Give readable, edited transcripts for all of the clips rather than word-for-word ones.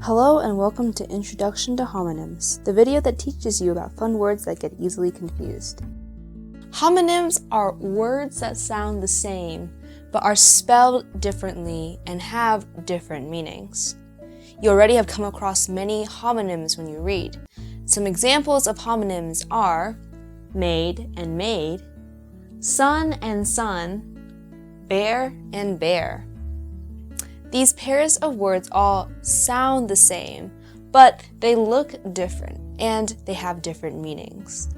Hello and welcome to Introduction to Homonyms, the video that teaches you about fun words that get easily confused. Homonyms are words that sound the same, but are spelled differently and have different meanings. You already have come across many homonyms when you read. Some examples of homonyms are maid and maid, son and son, bear and bear. These pairs of words all sound the same, but they look different and they have different meanings.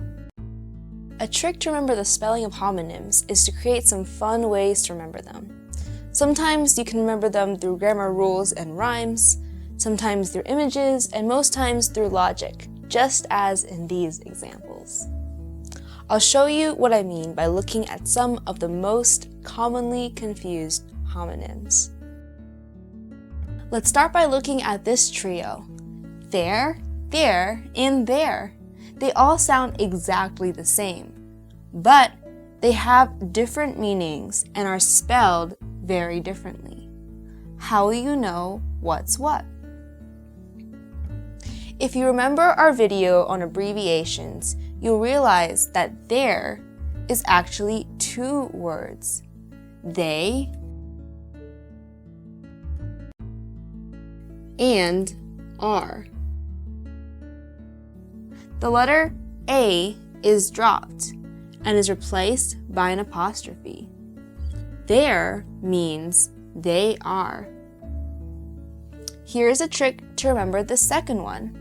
A trick to remember the spelling of homonyms is to create some fun ways to remember them. Sometimes you can remember them through grammar rules and rhymes, sometimes through images, and most times through logic, just as in these examples. I'll show you what I mean by looking at some of the most commonly confused homonyms. Let's start by looking at this trio. There, there, and there. They all sound exactly the same, but they have different meanings and are spelled very differently. How will you know what's what? If you remember our video on abbreviations, you'll realize that there is actually two words. They and are. The letter A is dropped and is replaced by an apostrophe. There means they are. Here's a trick to remember the second one.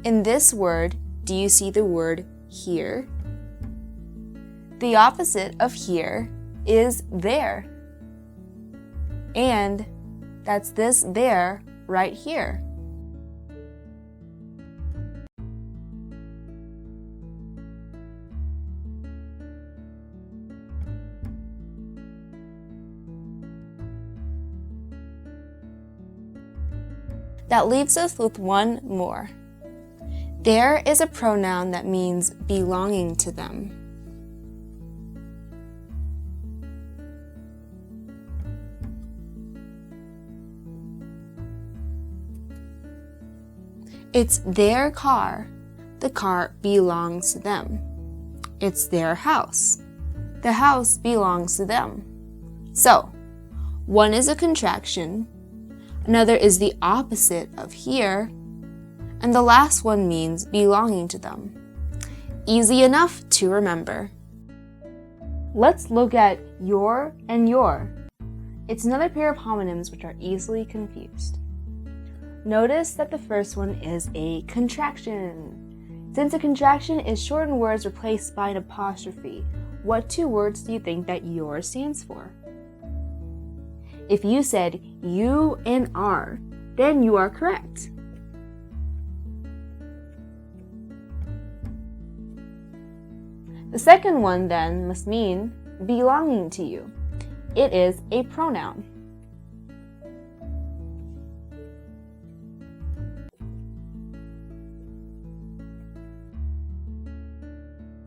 In this word, do you see the word here? The opposite of here is there. And that's this there right here. That leaves us with one more. There is a pronoun that means belonging to them. It's their car. The car belongs to them. It's their house. The house belongs to them. So, one is a contraction, another is the opposite of here, and the last one means belonging to them. Easy enough to remember. Let's look at your and your. It's another pair of homonyms which are easily confused. Notice that the first one is a contraction. Since a contraction is shortened words replaced by an apostrophe, what two words do you think that your stands for? If you said you and are, then you are correct. The second one then must mean belonging to you. It is a pronoun.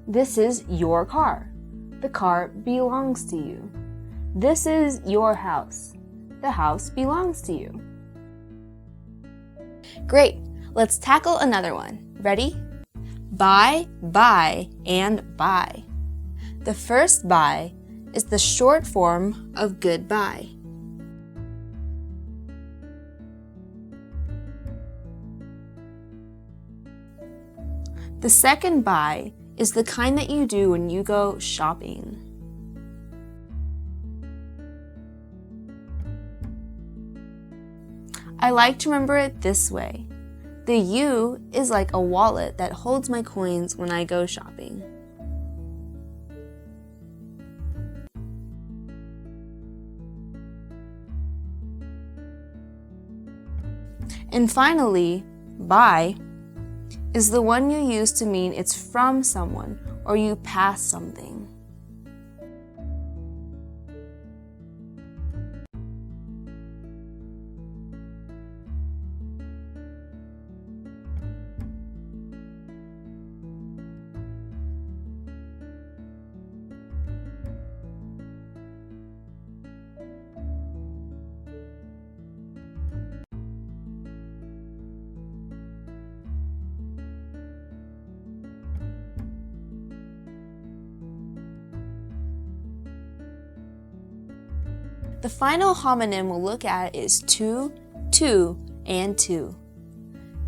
This is your car. The car belongs to you. This is your house. The house belongs to you. Great. Let's tackle another one. Ready? Buy, buy, and buy. The first buy is the short form of goodbye. The second buy is the kind that you do when you go shopping. I like to remember it this way. The U is like a wallet that holds my coins when I go shopping. And finally, buy is the one you use to mean it's from someone or you pass something. The final homonym we'll look at is two, two, and two.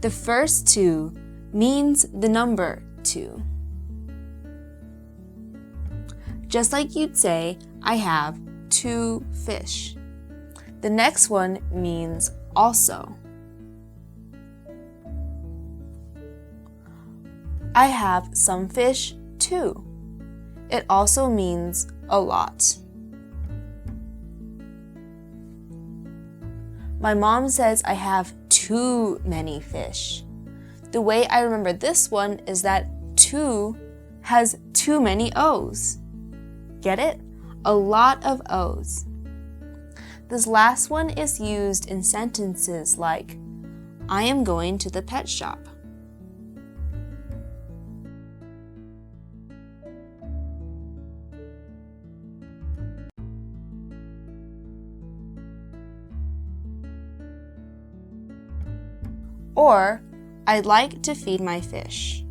The first two means the number 2. Just like you'd say, I have 2 fish. The next one means also. I have some fish too. It also means a lot. My mom says I have too many fish. The way I remember this one is that 2 has too many O's. Get it? A lot of O's. This last one is used in sentences like, I am going to the pet shop. Or, I'd like to feed my fish.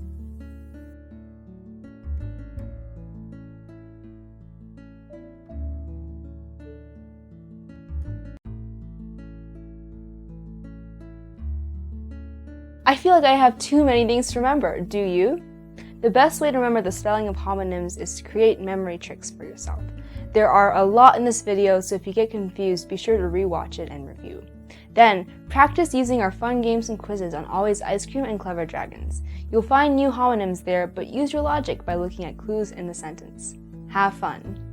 I feel like I have too many things to remember, do you? The best way to remember the spelling of homonyms is to create memory tricks for yourself. There are a lot in this video, so if you get confused, be sure to rewatch it and review. Then, practice using our fun games and quizzes on Always Ice Cream and Clever Dragons. You'll find new homonyms there, but use your logic by looking at clues in the sentence. Have fun!